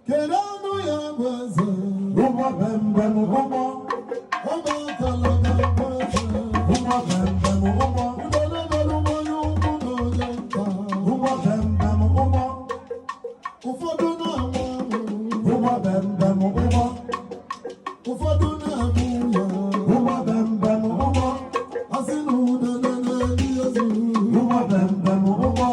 Kerano ya baza, uba bem bem uba, uba talaga baza, uba bem bem uba, ubala baluba yubu no janta, uba bem bem uba, ufadu na wamu, uba bem bem uba, ufadu na muya, uba bem bem uba, asinu na na na diyazu, uba bem bem uba.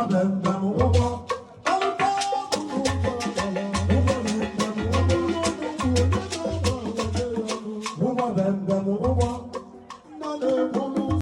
Bem,